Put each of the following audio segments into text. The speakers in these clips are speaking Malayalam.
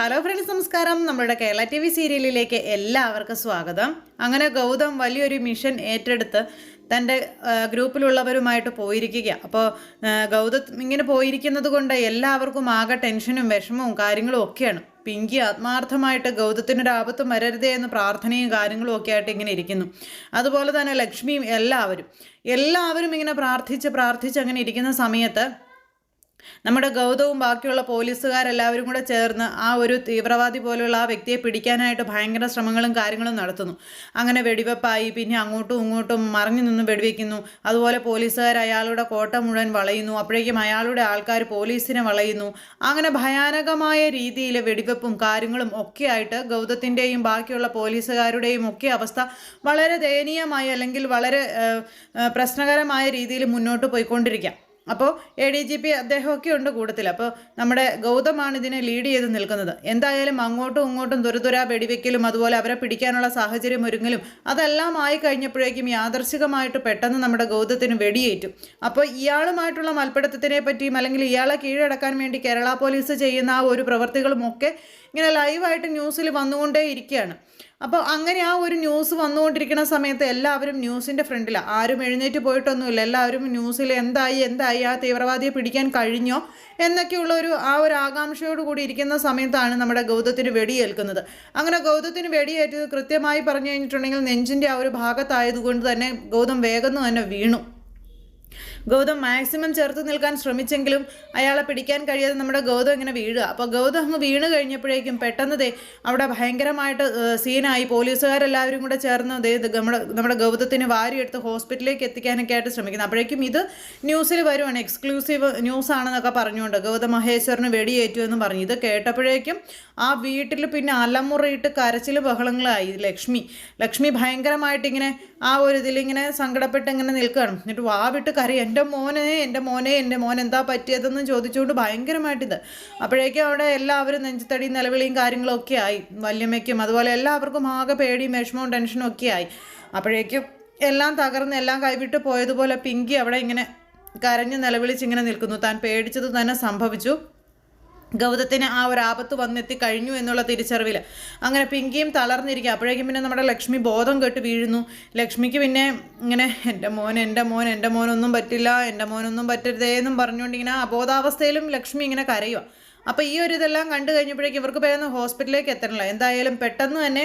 ഹലോ ഫ്രണ്ട്സ്, നമസ്കാരം. നമ്മുടെ കേരള TV സീരിയലിലേക്ക് എല്ലാവർക്കും സ്വാഗതം. അങ്ങനെ ഗൗതം വലിയൊരു മിഷൻ ഏറ്റെടുത്ത് തൻ്റെ ഗ്രൂപ്പിലുള്ളവരുമായിട്ട് പോയിരിക്കുക. അപ്പോൾ ഗൗതം ഇങ്ങനെ പോയിരിക്കുന്നത് കൊണ്ട് എല്ലാവർക്കും ആകെ ടെൻഷനും വിഷമവും കാര്യങ്ങളും ഒക്കെയാണ്. പിങ്കി ആത്മാർത്ഥമായിട്ട് ഗൗതത്തിനൊരു ആപത്തും വരരുതേ എന്ന് പ്രാർത്ഥനയും കാര്യങ്ങളും ഒക്കെ ആയിട്ട് ഇങ്ങനെ ഇരിക്കുന്നു. അതുപോലെ തന്നെ ലക്ഷ്മിയും എല്ലാവരും ഇങ്ങനെ പ്രാർത്ഥിച്ച് അങ്ങനെ ഇരിക്കുന്ന സമയത്ത് നമ്മുടെ ഗൗതവും ബാക്കിയുള്ള പോലീസുകാരെല്ലാവരും കൂടെ ചേർന്ന് ആ ഒരു തീവ്രവാദി പോലെയുള്ള ആ വ്യക്തിയെ പിടിക്കാനായിട്ട് ഭയങ്കര ശ്രമങ്ങളും കാര്യങ്ങളും നടത്തുന്നു. അങ്ങനെ വെടിവെപ്പായി, പിന്നെ അങ്ങോട്ടും ഇങ്ങോട്ടും മറിഞ്ഞു നിന്ന് വെടിവെക്കുന്നു. അതുപോലെ പോലീസുകാർ അയാളുടെ കോട്ട മുഴുവൻ വളയുന്നു. അപ്പോഴേക്കും അയാളുടെ ആൾക്കാർ പോലീസിനെ വളയുന്നു. അങ്ങനെ ഭയാനകമായ രീതിയിൽ വെടിവെപ്പും കാര്യങ്ങളും ഒക്കെ ആയിട്ട് ഗൗതത്തിൻ്റെയും ബാക്കിയുള്ള പോലീസുകാരുടെയും ഒക്കെ അവസ്ഥ വളരെ ദയനീയമായി, അല്ലെങ്കിൽ വളരെ പ്രശ്നകരമായ രീതിയിൽ മുന്നോട്ട് പോയിക്കൊണ്ടിരിക്കാം. അപ്പോൾ ADGP അദ്ദേഹമൊക്കെ ഉണ്ട് കൂട്ടത്തിൽ. അപ്പോൾ നമ്മുടെ ഗൗതമാണ് ഇതിനെ ലീഡ് ചെയ്ത് നിൽക്കുന്നത്. എന്തായാലും അങ്ങോട്ടും ഇങ്ങോട്ടും തുരതുരാ വെടിവെക്കലും അതുപോലെ അവരെ പിടിക്കാനുള്ള സാഹചര്യം ഒരുങ്ങലും അതെല്ലാം ആയി കഴിഞ്ഞപ്പോഴേക്കും യാദർശികമായിട്ട് പെട്ടെന്ന് നമ്മുടെ ഗൗതത്തിന് വെടിയേറ്റു. അപ്പോൾ ഇയാളുമായിട്ടുള്ള മൽപ്പിടുത്തത്തിനെ പറ്റിയും അല്ലെങ്കിൽ ഇയാളെ കീഴടക്കാൻ വേണ്ടി കേരള പോലീസ് ചെയ്യുന്ന ആ ഒരു പ്രവൃത്തികളും ഒക്കെ ഇങ്ങനെ ലൈവായിട്ട് ന്യൂസിൽ വന്നുകൊണ്ടേ ഇരിക്കുകയാണ്. അപ്പോൾ അങ്ങനെ ആ ഒരു ന്യൂസ് വന്നുകൊണ്ടിരിക്കുന്ന സമയത്ത് എല്ലാവരും ന്യൂസിൻ്റെ ഫ്രണ്ടിലാണ്. ആരും എഴുന്നേറ്റ് പോയിട്ടൊന്നുമില്ല. എല്ലാവരും ന്യൂസിൽ എന്തായി ആ തീവ്രവാദിയെ പിടിക്കാൻ കഴിഞ്ഞോ എന്നൊക്കെയുള്ള ആ ഒരു ആകാംക്ഷയോട് കൂടി ഇരിക്കുന്ന സമയത്താണ് നമ്മുടെ ഗൗതത്തിന് വെടിയേൽക്കുന്നത്. അങ്ങനെ ഗൗതത്തിന് വെടിയേറ്റത് കൃത്യമായി പറഞ്ഞു കഴിഞ്ഞിട്ടുണ്ടെങ്കിൽ നെഞ്ചിൻ്റെ ആ ഒരു ഭാഗത്തായതുകൊണ്ട് തന്നെ ഗൗതം വേഗം തന്നെ വീണു. ഗൗതം മാക്സിമം ചേർത്ത് നിൽക്കാൻ ശ്രമിച്ചെങ്കിലും അയാളെ പിടിക്കാൻ കഴിയാതെ നമ്മുടെ ഗൗതം ഇങ്ങനെ വീഴുക. അപ്പോൾ ഗൗതം അങ്ങ് വീണ് കഴിഞ്ഞപ്പോഴേക്കും പെട്ടെന്ന് അവിടെ ഭയങ്കരമായിട്ട് സീനായി. പോലീസുകാരെല്ലാവരും കൂടെ ചേർന്ന് നമ്മുടെ ഗൗതത്തിന് വാരിയെടുത്ത് ഹോസ്പിറ്റലിലേക്ക് എത്തിക്കാനൊക്കെ ആയിട്ട് ശ്രമിക്കുന്നത്. അപ്പോഴേക്കും ഇത് ന്യൂസിൽ വരുവാണ്, എക്സ്ക്ലൂസീവ് ന്യൂസ് ആണെന്നൊക്കെ പറഞ്ഞുകൊണ്ട് ഗൗതം മഹേശ്വറിന് വെടിയേറ്റു എന്ന് പറഞ്ഞു. ഇത് കേട്ടപ്പോഴേക്കും ആ വീട്ടിൽ പിന്നെ അലമുറയിട്ട് കരച്ചിൽ ബഹളങ്ങളായി. ലക്ഷ്മി ഭയങ്കരമായിട്ട് ഇങ്ങനെ ആ ഒരു ഇതിലിങ്ങനെ സങ്കടപ്പെട്ട് ഇങ്ങനെ നിൽക്കുകയാണ്. എന്നിട്ട് വാവിട്ട് കരയും, എൻ്റെ മോൻ എന്താ പറ്റിയതെന്ന് ചോദിച്ചുകൊണ്ട് ഭയങ്കരമായിട്ടിത്. അപ്പോഴേക്കും അവിടെ എല്ലാവരും നെഞ്ചത്തടി നിലവിളിയും കാര്യങ്ങളൊക്കെ ആയി. വല്യമ്മയ്ക്കും അതുപോലെ എല്ലാവർക്കും ആകെ പേടിയും വിഷമവും ടെൻഷനും ഒക്കെ ആയി. അപ്പോഴേക്കും എല്ലാം തകർന്ന് എല്ലാം കൈവിട്ട് പോയതുപോലെ പിങ്കി അവിടെ ഇങ്ങനെ കരഞ്ഞ് നിലവിളിച്ചിങ്ങനെ നിൽക്കുന്നു. താൻ പേടിച്ചത് തന്നെ സംഭവിച്ചു. ഗൗതത്തിന് ആ ഒരു ആപത്ത് വന്നെത്തി കഴിഞ്ഞു എന്നുള്ള തിരിച്ചറിവിൽ അങ്ങനെ പിങ്കിയും തളർന്നിരിക്കുക. അപ്പോഴേക്കും പിന്നെ നമ്മുടെ ലക്ഷ്മി ബോധം കെട്ട് വീഴുന്നു. ലക്ഷ്മിക്ക് പിന്നെ ഇങ്ങനെ എൻ്റെ മോനൊന്നും പറ്റില്ല, എൻ്റെ മോനൊന്നും പറ്റരുതേ എന്നും പറഞ്ഞുകൊണ്ട് ഇങ്ങനെ അബോധാവസ്ഥയിലും ലക്ഷ്മി ഇങ്ങനെ കരയുക. അപ്പോൾ ഈ ഒരു ഇതെല്ലാം കണ്ടു കഴിഞ്ഞപ്പോഴേക്കും ഇവർക്ക് വേഗം ഹോസ്പിറ്റലിലേക്ക് എത്തണമല്ലോ. എന്തായാലും പെട്ടെന്ന് തന്നെ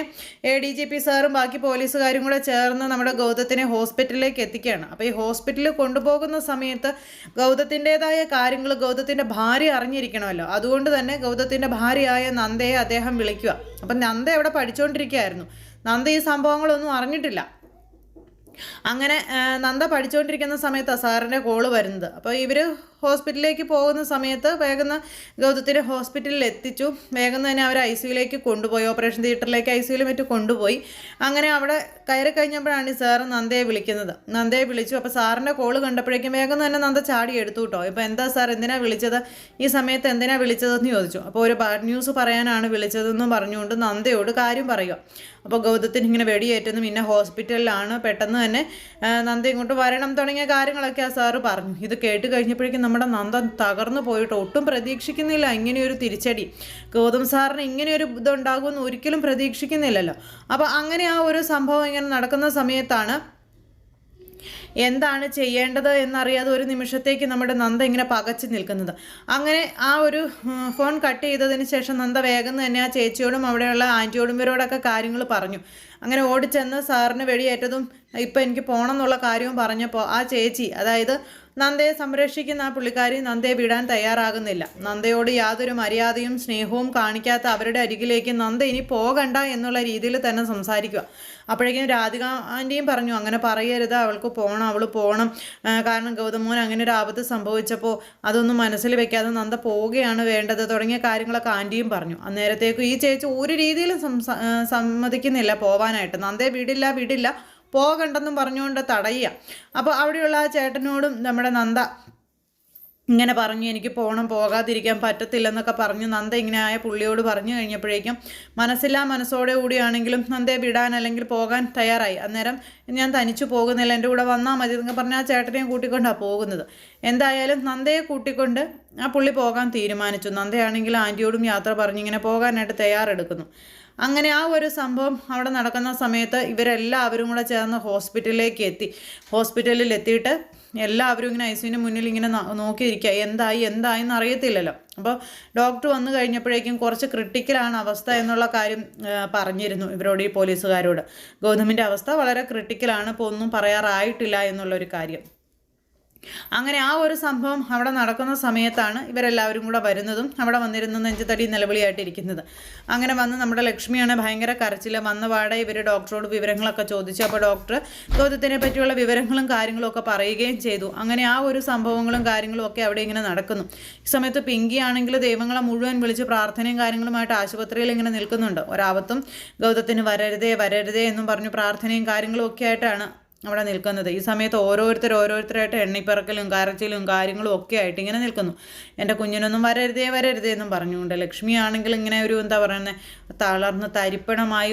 ADGP സാറും ബാക്കി പോലീസുകാരും കൂടെ ചേർന്ന് നമ്മുടെ ഗൗതത്തിനെ ഹോസ്പിറ്റലിലേക്ക് എത്തിക്കുകയാണ്. അപ്പോൾ ഈ ഹോസ്പിറ്റലിൽ കൊണ്ടുപോകുന്ന സമയത്ത് ഗൗതത്തിൻ്റെതായ കാര്യങ്ങൾ ഗൗതത്തിൻ്റെ ഭാര്യ അറിഞ്ഞിരിക്കണമല്ലോ. അതുകൊണ്ട് തന്നെ ഗൗതത്തിൻ്റെ ഭാര്യയായ നന്ദയെ അദ്ദേഹം വിളിക്കുക. അപ്പം നന്ദ അവിടെ പഠിച്ചുകൊണ്ടിരിക്കുകയായിരുന്നു. നന്ദ ഈ സംഭവങ്ങളൊന്നും അറിഞ്ഞിട്ടില്ല. അങ്ങനെ നന്ദ പഠിച്ചുകൊണ്ടിരിക്കുന്ന സമയത്താണ് സാറിൻ്റെ കോള് വരുന്നത്. അപ്പോൾ ഇവർ ഹോസ്പിറ്റലിലേക്ക് പോകുന്ന സമയത്ത് വേഗം ഗൗതത്തിനെ ഹോസ്പിറ്റലിൽ എത്തിച്ചു. വേഗം തന്നെ അവർ ICUലേക്ക് കൊണ്ടുപോയി, ഓപ്പറേഷൻ തിയേറ്ററിലേക്ക് ICUവിലും മറ്റും കൊണ്ടുപോയി. അങ്ങനെ അവിടെ കയറി കഴിഞ്ഞപ്പോഴാണ് ഈ സാറ് നന്ദയെ വിളിക്കുന്നത്. നന്ദയെ വിളിച്ചു. അപ്പോൾ സാറിൻ്റെ കോള് കണ്ടപ്പോഴേക്കും വേഗം തന്നെ നന്ദ ചാടി എടുത്തു കേട്ടോ. ഇപ്പോൾ എന്താ സാർ, എന്തിനാണ് വിളിച്ചത്, ഈ സമയത്ത് എന്തിനാണ് വിളിച്ചതെന്ന് ചോദിച്ചു. അപ്പോൾ ഒരു ബാഡ് ന്യൂസ് പറയാനാണ് വിളിച്ചതെന്നും പറഞ്ഞുകൊണ്ട് നന്ദയോട് കാര്യം പറയുക. അപ്പോൾ ഗൗതത്തിന് ഇങ്ങനെ വെടിയേറ്റെന്നും പിന്നെ ഹോസ്പിറ്റലിലാണ്, പെട്ടെന്ന് തന്നെ നന്ദ ഇങ്ങോട്ട് വരണം തുടങ്ങിയ കാര്യങ്ങളൊക്കെ ആ സാറ് പറഞ്ഞു. ഇത് കേട്ട് കഴിഞ്ഞപ്പോഴേക്കും നമ്മുടെ നന്ദ തകർന്നു പോയിട്ട് ഒട്ടും പ്രതീക്ഷിക്കുന്നില്ല ഇങ്ങനെയൊരു തിരിച്ചടി. ഗൗതം സാറിന് ഇങ്ങനെയൊരു ഇതുണ്ടാകുമെന്ന് ഒരിക്കലും പ്രതീക്ഷിക്കുന്നില്ലല്ലോ. അപ്പോൾ അങ്ങനെ ആ ഒരു സംഭവം ഇങ്ങനെ നടക്കുന്ന സമയത്താണ് എന്താണ് ചെയ്യേണ്ടത് എന്നറിയാതെ ഒരു നിമിഷത്തേക്ക് നമ്മുടെ നന്ദ ഇങ്ങനെ പകച്ചു നിൽക്കുന്നത്. അങ്ങനെ ആ ഒരു ഫോൺ കട്ട് ചെയ്തതിന് ശേഷം നന്ദ വേഗം തന്നെ ആ ചേച്ചിയോടും അവിടെയുള്ള ആൻറ്റിയോടും ഇവരോടൊക്കെ കാര്യങ്ങൾ പറഞ്ഞു. അങ്ങനെ ഓടിച്ചെന്ന് സാറിന് വെടിയേറ്റതും ഇപ്പം എനിക്ക് പോകണം എന്നുള്ള കാര്യവും പറഞ്ഞപ്പോൾ ആ ചേച്ചി, അതായത് നന്ദയെ സംരക്ഷിക്കുന്ന ആ പുള്ളിക്കാരി നന്ദയെ വിടാൻ തയ്യാറാകുന്നില്ല. നന്ദയോട് യാതൊരു മര്യാദയും സ്നേഹവും കാണിക്കാത്ത അവരുടെ അരികിലേക്ക് നന്ദ ഇനി പോകണ്ട എന്നുള്ള രീതിയിൽ തന്നെ സംസാരിക്കുക. അപ്പോഴേക്കും രാധിക ആൻറ്റിയും പറഞ്ഞു, അങ്ങനെ പറയരുത്, അവൾക്ക് പോകണം, അവൾ പോകണം, കാരണം ഗൗതമോൻ അങ്ങനെ ഒരു ആപത്ത് സംഭവിച്ചപ്പോൾ അതൊന്നും മനസ്സിൽ വെക്കാതെ നന്ദ പോവുകയാണ് വേണ്ടത് തുടങ്ങിയ കാര്യങ്ങളൊക്കെ ആൻറ്റിയും പറഞ്ഞു. അന്നേരത്തേക്കും ഈ ചേച്ചി ഒരു രീതിയിലും സമ്മതിക്കുന്നില്ല പോവാനായിട്ട്. നന്ദയെ വിടില്ല പോകണ്ടെന്നും പറഞ്ഞുകൊണ്ട് തടയുക. അപ്പോൾ അവിടെയുള്ള ആ ചേട്ടനോടും നമ്മുടെ നന്ദ ഇങ്ങനെ പറഞ്ഞു എനിക്ക് പോകാതിരിക്കാൻ പറ്റത്തില്ലെന്നൊക്കെ പറഞ്ഞ് നന്ദ ഇങ്ങനെ ആയ പുള്ളിയോട് പറഞ്ഞു കഴിഞ്ഞപ്പോഴേക്കും മനസ്സില്ലാ മനസ്സോടെ കൂടിയാണെങ്കിലും നന്ദയെ വിടാൻ അല്ലെങ്കിൽ പോകാൻ തയ്യാറായി. അന്നേരം ഞാൻ തനിച്ചു പോകുന്നില്ല, എൻ്റെ കൂടെ വന്നാൽ മതി എന്നൊക്കെ പറഞ്ഞ് ആ ചേട്ടനെയും കൂട്ടിക്കൊണ്ടാണ് പോകുന്നത്. എന്തായാലും നന്ദയെ കൂട്ടിക്കൊണ്ട് ആ പുള്ളി പോകാൻ തീരുമാനിച്ചു. നന്ദയാണെങ്കിൽ ആൻറ്റിയോടും യാത്ര പറഞ്ഞിങ്ങനെ പോകാനായിട്ട് തയ്യാറെടുക്കുന്നു. അങ്ങനെ ആ ഒരു സംഭവം അവിടെ നടക്കുന്ന സമയത്ത് ഇവരെല്ലാവരും കൂടെ ചേർന്ന് ഹോസ്പിറ്റലിലേക്ക് എത്തി. ഹോസ്പിറ്റലിൽ എത്തിയിട്ട് എല്ലാവരും ഇങ്ങനെ ഐസിയുവിൻ്റെ മുന്നിൽ ഇങ്ങനെ നോക്കിയിരിക്കുക, എന്തായെന്ന് അറിയത്തില്ലല്ലോ. അപ്പോൾ ഡോക്ടർ വന്നു കഴിഞ്ഞപ്പോഴേക്കും കുറച്ച് ക്രിട്ടിക്കലാണ് അവസ്ഥ എന്നുള്ള കാര്യം പറഞ്ഞിരുന്നു ഇവരോട്, ഈ പോലീസുകാരോട്. ഗൗതമിൻ്റെ അവസ്ഥ വളരെ ക്രിട്ടിക്കലാണ്, ഇപ്പോൾ ഒന്നും പറയാറായിട്ടില്ല എന്നുള്ളൊരു കാര്യം. അങ്ങനെ ആ ഒരു സംഭവം അവിടെ നടക്കുന്ന സമയത്താണ് ഇവരെല്ലാവരും കൂടെ വരുന്നതും അവിടെ വന്നിരുന്ന നെഞ്ചത്തടി നിലവിളിയായിട്ടിരിക്കുന്നത്. അങ്ങനെ വന്ന് നമ്മുടെ ലക്ഷ്മിയാണ് ഭയങ്കര കരച്ചിൽ. വന്ന പാടെ ഇവർ ഡോക്ടറോട് വിവരങ്ങളൊക്കെ ചോദിച്ചു. അപ്പോൾ ഡോക്ടർ ഗൗതത്തിനെ പറ്റിയുള്ള വിവരങ്ങളും കാര്യങ്ങളും ഒക്കെ പറയുകയും ചെയ്തു. അങ്ങനെ ആ ഒരു സംഭവങ്ങളും കാര്യങ്ങളും ഒക്കെ അവിടെ ഇങ്ങനെ നടക്കുന്നു. ഈ സമയത്ത് പിങ്കി ആണെങ്കിൽ ദൈവങ്ങളെ മുഴുവൻ വിളിച്ച് പ്രാർത്ഥനയും കാര്യങ്ങളുമായിട്ട് ആശുപത്രിയിൽ ഇങ്ങനെ നിൽക്കുന്നുണ്ട്. ഒരാപത്തും ഗൗതത്തിന് വരരുതേ എന്നും പറഞ്ഞു പ്രാർത്ഥനയും കാര്യങ്ങളും ഒക്കെ ആയിട്ടാണ് അവിടെ നിൽക്കുന്നത്. ഈ സമയത്ത് ഓരോരുത്തരായിട്ട് എണ്ണിപ്പിറക്കലും കരച്ചിലും കാര്യങ്ങളും ഒക്കെ ആയിട്ട് ഇങ്ങനെ നിൽക്കുന്നു. എൻ്റെ കുഞ്ഞിനൊന്നും വരരുതേ എന്നും പറഞ്ഞുകൊണ്ട്. ലക്ഷ്മി ആണെങ്കിൽ ഇങ്ങനെ ഒരു എന്താ പറയുന്നത്, തളർന്ന് തരിപ്പണമായി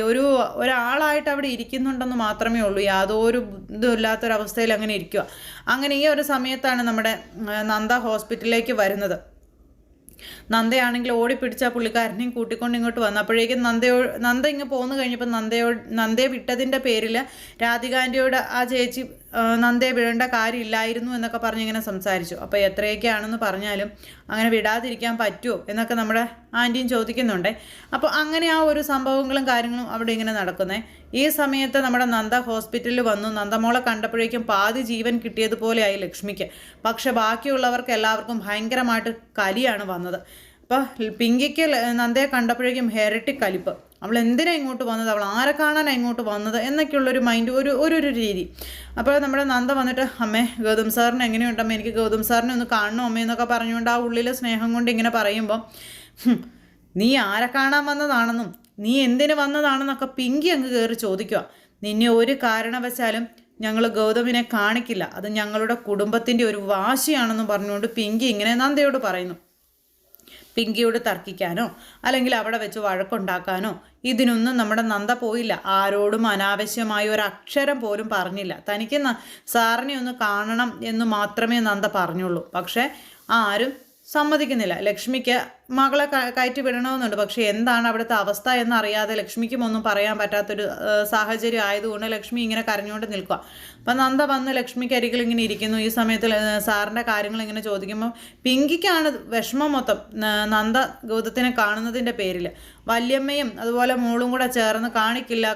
ഒരാളായിട്ട് അവിടെ ഇരിക്കുന്നുണ്ടെന്ന് മാത്രമേ ഉള്ളൂ. യാതൊരു ഇതും ഇല്ലാത്തൊരവസ്ഥയിൽ അങ്ങനെ ഇരിക്കുക. അങ്ങനെ ഈ ഒരു സമയത്താണ് നമ്മുടെ നന്ദ ഹോസ്പിറ്റലിലേക്ക് വരുന്നത്. നന്ദയാണെങ്കിൽ ഓടിപ്പിടിച്ച പുള്ളിക്കാരനെയും കൂട്ടിക്കൊണ്ട് ഇങ്ങോട്ട് വന്നു. അപ്പോഴേക്കും നന്ദ ഇങ്ങ് പോന്നു കഴിഞ്ഞപ്പോൾ നന്ദയെ വിട്ടതിൻ്റെ പേരിൽ രാധികാൻ്റിയോട് ആ ചേച്ചി നന്ദയെ വിടേണ്ട കാര്യമില്ലായിരുന്നു എന്നൊക്കെ പറഞ്ഞ് ഇങ്ങനെ സംസാരിച്ചു. അപ്പോൾ എത്രയൊക്കെയാണെന്ന് പറഞ്ഞാലും അങ്ങനെ വിടാതിരിക്കാൻ പറ്റുമോ എന്നൊക്കെ നമ്മുടെ ആൻറ്റിയും ചോദിക്കുന്നുണ്ടേ. അപ്പോൾ അങ്ങനെ ആ ഒരു സംഭവങ്ങളും കാര്യങ്ങളും അവിടെ ഇങ്ങനെ നടക്കുന്നേ. ഈ സമയത്ത് നമ്മുടെ നന്ദ ഹോസ്പിറ്റലിൽ വന്നു. നന്ദമോളെ കണ്ടപ്പോഴേക്കും പാതി ജീവൻ കിട്ടിയതുപോലെയായി ലക്ഷ്മിക്ക്. പക്ഷെ ബാക്കിയുള്ളവർക്ക് എല്ലാവർക്കും ഭയങ്കരമായിട്ട് കലിയാണ് വന്നത്. അപ്പോൾ പിങ്കിക്ക് നന്ദയെ കണ്ടപ്പോഴേക്കും ഇരട്ടി കലിപ്പ്. അവൾ എന്തിനാണ് ഇങ്ങോട്ട് വന്നത്, അവൾ ആരെ കാണാനാണ് ഇങ്ങോട്ട് വന്നത് എന്നൊക്കെയുള്ളൊരു മൈൻഡ്, ഒരു രീതി. അപ്പോൾ നമ്മുടെ നന്ദ വന്നിട്ട് അമ്മേ ഗൗതം സാറിന് എങ്ങനെയുണ്ടമ്മേ, എനിക്ക് ഗൗതം സാറിനെ ഒന്ന് കാണണം അമ്മേ എന്നൊക്കെ പറഞ്ഞുകൊണ്ട് ആ ഉള്ളിലെ സ്നേഹം കൊണ്ട് ഇങ്ങനെ പറയുമ്പോൾ നീ ആരെ കാണാൻ വന്നതാണെന്നും നീ എന്തിനു വന്നതാണെന്നൊക്കെ പിങ്കി അങ്ങ് കയറി ചോദിക്കുക. നിന്നെ ഒരു കാരണവശാലും ഞങ്ങൾ ഗൗതമിനെ കാണിക്കില്ല, അത് ഞങ്ങളുടെ കുടുംബത്തിൻ്റെ ഒരു വാശിയാണെന്നും പറഞ്ഞുകൊണ്ട് പിങ്കി ഇങ്ങനെ നന്ദയോട് പറയുന്നു. പിങ്കിയോട് തർക്കിക്കാനോ അല്ലെങ്കിൽ അവിടെ വെച്ച് വഴക്കുണ്ടാക്കാനോ ഇതിനൊന്നും നമ്മുടെ നന്ദ പോയില്ല. ആരോടും അനാവശ്യമായ ഒരു അക്ഷരം പോലും പറഞ്ഞില്ല. തനിക്ക് സാറിനെ ഒന്ന് കാണണം എന്ന് മാത്രമേ നന്ദ പറഞ്ഞുള്ളൂ. പക്ഷേ ആരും സമ്മതിക്കുന്നില്ല. ലക്ഷ്മിക്ക് മകളെ കയറ്റി വിടണമെന്നുണ്ട്. പക്ഷേ എന്താണ് അവിടുത്തെ അവസ്ഥ എന്നറിയാതെ ലക്ഷ്മിക്കും ഒന്നും പറയാൻ പറ്റാത്തൊരു സാഹചര്യം ആയതുകൊണ്ട് ലക്ഷ്മി ഇങ്ങനെ കരഞ്ഞുകൊണ്ട് നിൽക്കുക. അപ്പം നന്ദ വന്ന് ലക്ഷ്മിക്ക് അരികിൽ ഇങ്ങനെ ഇരിക്കുന്നു. ഈ സമയത്ത് സാറിൻ്റെ കാര്യങ്ങൾ ഇങ്ങനെ ചോദിക്കുമ്പോൾ പിങ്കിക്കാണ് വിഷമം മൊത്തം. നന്ദ ഗൗതത്തിനെ കാണുന്നതിൻ്റെ പേരിൽ വല്യമ്മയും അതുപോലെ മോളും കൂടെ ചേർന്ന് കാണിക്കില്ല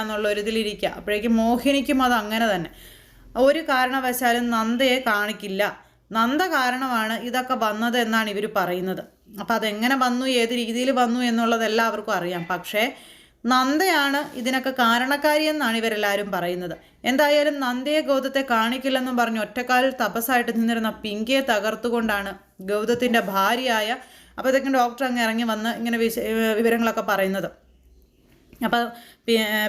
എന്നുള്ള ഒരു ഇതിലിരിക്കുക. അപ്പോഴേക്കും മോഹിനിക്കും അത് അങ്ങനെ തന്നെ. ഒരു കാരണവശാലും നന്ദയെ കാണിക്കില്ല, നന്ദ കാരണമാണ് ഇതൊക്കെ വന്നത് എന്നാണ് ഇവർ പറയുന്നത്. അപ്പം അതെങ്ങനെ വന്നു, ഏത് രീതിയിൽ വന്നു എന്നുള്ളത് എല്ലാവർക്കും അറിയാം. പക്ഷേ നന്ദയാണ് ഇതിനൊക്കെ കാരണക്കാരി എന്നാണ് ഇവരെല്ലാവരും പറയുന്നത്. എന്തായാലും നന്ദയെ ഗൗതത്തെ കാണിക്കില്ലെന്നും പറഞ്ഞ് ഒറ്റക്കാലിൽ തപസ്സായിട്ട് നിന്നിരുന്ന പിങ്കിയെ തകർത്തുകൊണ്ടാണ് ഗൗതത്തിൻ്റെ ഭാര്യയായ അപ്പോഴത്തേക്കും ഡോക്ടർ അങ്ങ് ഇറങ്ങി വന്ന് ഇങ്ങനെ വിവരങ്ങളൊക്കെ പറയുന്നത്. അപ്പോൾ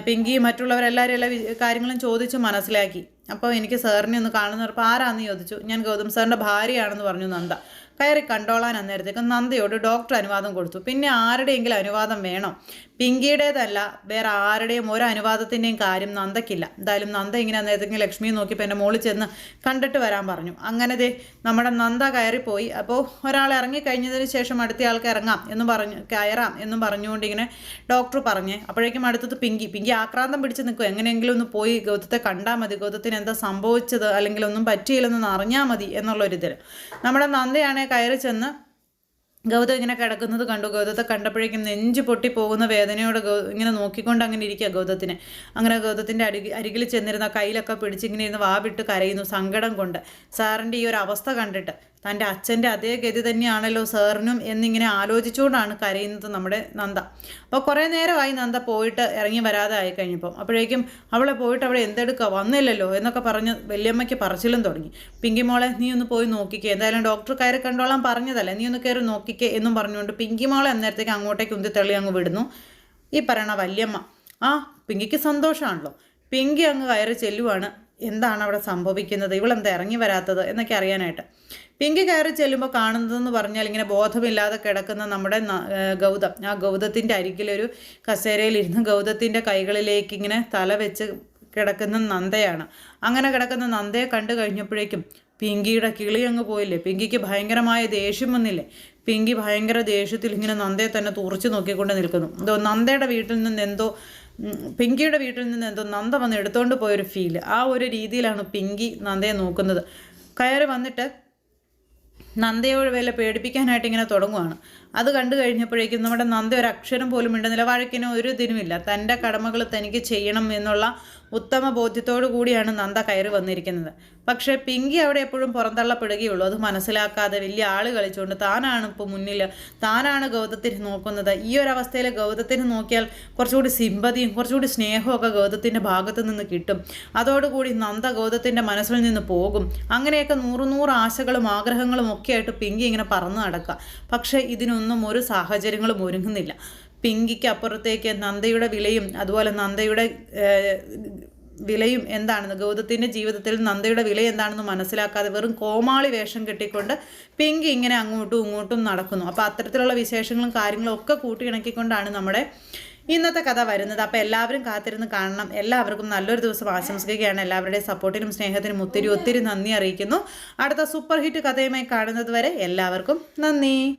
പിങ്കി മറ്റുള്ളവരെല്ലാവരും എല്ലാ കാര്യങ്ങളും ചോദിച്ച് മനസ്സിലാക്കി. അപ്പോൾ എനിക്ക് സാറിനെ ഒന്ന് കാണുന്നപ്പോൾ ആരാന്ന് ചോദിച്ചു. ഞാൻ ഗൗതം സാറിൻ്റെ ഭാര്യയാണെന്ന് പറഞ്ഞു നന്ദ. കയറി കണ്ടോളാൻ അന്നേരത്തേക്ക് നന്ദയോട് ഡോക്ടർ അനുവാദം കൊടുത്തു. പിന്നെ ആരുടെയെങ്കിലും അനുവാദം വേണം, പിങ്കിയുടേതല്ല വേറെ ആരുടെയും ഒരു അനുവാദത്തിൻ്റെയും കാര്യം നന്ദയ്ക്കില്ല. എന്തായാലും നന്ദ ഇങ്ങനെ അന്നേരത്തേക്ക് ലക്ഷ്മിയെ നോക്കിയപ്പോൾ എൻ്റെ മോളിൽ ചെന്ന് കണ്ടിട്ട് വരാൻ പറഞ്ഞു. അങ്ങനെ നമ്മുടെ നന്ദ കയറിപ്പോയി. അപ്പോൾ ഒരാൾ ഇറങ്ങിക്കഴിഞ്ഞതിന് ശേഷം അടുത്ത ആൾക്ക് കയറാം എന്നും പറഞ്ഞുകൊണ്ട് ഇങ്ങനെ ഡോക്ടർ പറഞ്ഞേ. അപ്പോഴേക്കും അടുത്തത് പിങ്കി ആക്രാന്തം പിടിച്ച് നിൽക്കും. എങ്ങനെയെങ്കിലും ഒന്ന് പോയി ഗൗതത്തെ കണ്ടാൽ മതി, ഗൗതത്തിന് എന്താ സംഭവിച്ചത് അല്ലെങ്കിൽ ഒന്നും പറ്റിയില്ലെന്നൊന്ന് അറിഞ്ഞാൽ മതി എന്നുള്ളൊരിതിൽ നമ്മുടെ നന്ദയാണെ കയറി ചെന്ന് ഗൗതം ഇങ്ങനെ കിടക്കുന്നത് കണ്ടു. ഗൗതത്തെ കണ്ടപ്പോഴേക്കും നെഞ്ച് പൊട്ടിപ്പോകുന്ന വേദനയോട് ഇങ്ങനെ നോക്കിക്കൊണ്ട് അങ്ങനെ ഇരിക്കുക ഗൗതത്തിനെ. അങ്ങനെ ഗൗതത്തിൻ്റെ അരികിൽ ചെന്നിരുന്ന കയ്യിലൊക്കെ പിടിച്ചിങ്ങനെ ഇരുന്ന് വാവിട്ട് കരയുന്നു സങ്കടം കൊണ്ട്. സാറിൻ്റെ ഈ ഒരു അവസ്ഥ കണ്ടിട്ട് തൻ്റെ അച്ഛൻ്റെ അതേ ഗതി തന്നെയാണല്ലോ സാറിനും എന്നിങ്ങനെ ആലോചിച്ചുകൊണ്ടാണ് കരയുന്നത് നമ്മുടെ നന്ദ. അപ്പോൾ കുറേ നേരമായി നന്ദ പോയിട്ട് ഇറങ്ങി വരാതെ ആയി കഴിഞ്ഞപ്പം. അപ്പോഴേക്കും അവളെ പോയിട്ട് അവിടെ എന്തെടുക്കുക, വന്നില്ലല്ലോ എന്നൊക്കെ പറഞ്ഞ് വല്യമ്മയ്ക്ക് പറച്ചിലും തുടങ്ങി. പിങ്കി മോളെ നീ ഒന്ന് പോയി നോക്കിക്കേ, എന്തായാലും ഡോക്ടർ കയറി കണ്ടോളാൻ പറഞ്ഞതല്ലേ, നീ ഒന്ന് കയറി നോക്കിക്കേ എന്നും പറഞ്ഞുകൊണ്ട് പിങ്കി മോളെ അന്നേരത്തേക്ക് അങ്ങോട്ടേക്ക് ഉന്തിത്തള്ളി അങ്ങ് വിടുന്നു ഈ പറയണ വല്യമ്മ. പിങ്കിക്ക് സന്തോഷമാണല്ലോ. പിങ്കി അങ്ങ് കയറി ചെല്ലുവാണ്. എന്താണ് അവിടെ സംഭവിക്കുന്നത്, ഇവളെന്താ ഇറങ്ങി വരാത്തത് എന്നൊക്കെ അറിയാനായിട്ട്. പിങ്കി കയറി ചെല്ലുമ്പോൾ കാണുന്നതെന്ന് പറഞ്ഞാൽ ഇങ്ങനെ ബോധമില്ലാതെ കിടക്കുന്ന നമ്മുടെ ഗൗതം. ആ ഗൗതത്തിൻ്റെ അരികിലൊരു കസേരയിലിരുന്ന് ഗൗതത്തിൻ്റെ കൈകളിലേക്ക് ഇങ്ങനെ തല വെച്ച് കിടക്കുന്ന നന്ദയാണ്. അങ്ങനെ കിടക്കുന്ന നന്ദയെ കണ്ടു കഴിഞ്ഞപ്പോഴേക്കും പിങ്കിയുടെ കിളി അങ്ങ് പോയില്ലേ. പിങ്കിക്ക് ഭയങ്കരമായ ദേഷ്യം വന്നില്ലേ. പിങ്കി ഭയങ്കര ദേഷ്യത്തിൽ ഇങ്ങനെ നന്ദയെ തന്നെ തുറച്ചു നോക്കിക്കൊണ്ട് നിൽക്കുന്നു. എന്തോ നന്ദയുടെ വീട്ടിൽ നിന്ന് എന്തോ പിങ്കിയുടെ വീട്ടിൽ നിന്ന് എന്തോ നന്ദ വന്ന് എടുത്തുകൊണ്ട് പോയൊരു ഫീല്. ആ ഒരു രീതിയിലാണ് പിങ്കി നന്ദയെ നോക്കുന്നത്. കയറി വന്നിട്ട് നന്ദയോട് വല്ല പേടിപ്പിക്കാനായിട്ട് ഇങ്ങനെ തുടങ്ങുവാണ്. അത് കണ്ടു കഴിഞ്ഞപ്പോഴേക്കും നമ്മുടെ നന്ദ ഒരു അക്ഷരം പോലും ഉണ്ടെന്നില്ല. വഴക്കിനോ ഒരു ഇതിനുമില്ല. തൻ്റെ കടമകൾ തനിക്ക് ചെയ്യണം എന്നുള്ള ഉത്തമ ബോധ്യത്തോടു കൂടിയാണ് നന്ദ കയറി വന്നിരിക്കുന്നത്. പക്ഷേ പിങ്കി അവിടെ എപ്പോഴും പുറന്തള്ളപ്പെടുകയുള്ളൂ. അത് മനസ്സിലാക്കാതെ വലിയ ആള് കളിച്ചുകൊണ്ട് താനാണ് ഇപ്പോൾ മുന്നിൽ, താനാണ് ഗൗതത്തിനെ നോക്കുന്നത്. ഈ ഒരു അവസ്ഥയിൽ ഗൗതത്തിനെ നോക്കിയാൽ കുറച്ചുകൂടി സിമ്പതിയും കുറച്ചുകൂടി സ്നേഹമൊക്കെ ഗൗതത്തിൻ്റെ ഭാഗത്ത് നിന്ന് കിട്ടും. അതോടുകൂടി നന്ദ ഗൗതത്തിൻ്റെ മനസ്സിൽ നിന്ന് പോകും. അങ്ങനെയൊക്കെ നൂറ് ആശകളും ആഗ്രഹങ്ങളും ഒക്കെ ആയിട്ട് പിങ്കി ഇങ്ങനെ പറന്ന് നടക്കുക. പക്ഷേ ഇതിനൊന്നും ഒരു സാഹചര്യങ്ങളും ഒരുങ്ങുന്നില്ല. പിങ്കിക്ക് അപ്പുറത്തേക്ക് നന്ദയുടെ വിലയും അതുപോലെ നന്ദയുടെ വിലയും എന്താണെന്ന്, ഗൗതത്തിൻ്റെ ജീവിതത്തിൽ നന്ദയുടെ വില എന്താണെന്ന് മനസ്സിലാക്കാതെ വെറും കോമാളി വേഷം കെട്ടിക്കൊണ്ട് പിങ്കി ഇങ്ങനെ അങ്ങോട്ടും ഇങ്ങോട്ടും നടക്കുന്നു. അപ്പോൾ അത്തരത്തിലുള്ള വിശേഷങ്ങളും കാര്യങ്ങളും ഒക്കെ കൂട്ടിയിണക്കിക്കൊണ്ടാണ് നമ്മുടെ ഇന്നത്തെ കഥ വരുന്നത്. അപ്പോൾ എല്ലാവരും കാത്തിരുന്ന് കാണണം. എല്ലാവർക്കും നല്ലൊരു ദിവസം ആശംസിക്കുകയാണ്. എല്ലാവരുടെയും സപ്പോർട്ടിനും സ്നേഹത്തിനും ഒത്തിരി നന്ദി അറിയിക്കുന്നു. അടുത്ത സൂപ്പർ ഹിറ്റ് കഥയുമായി കാണുന്നത് വരെ എല്ലാവർക്കും നന്ദി.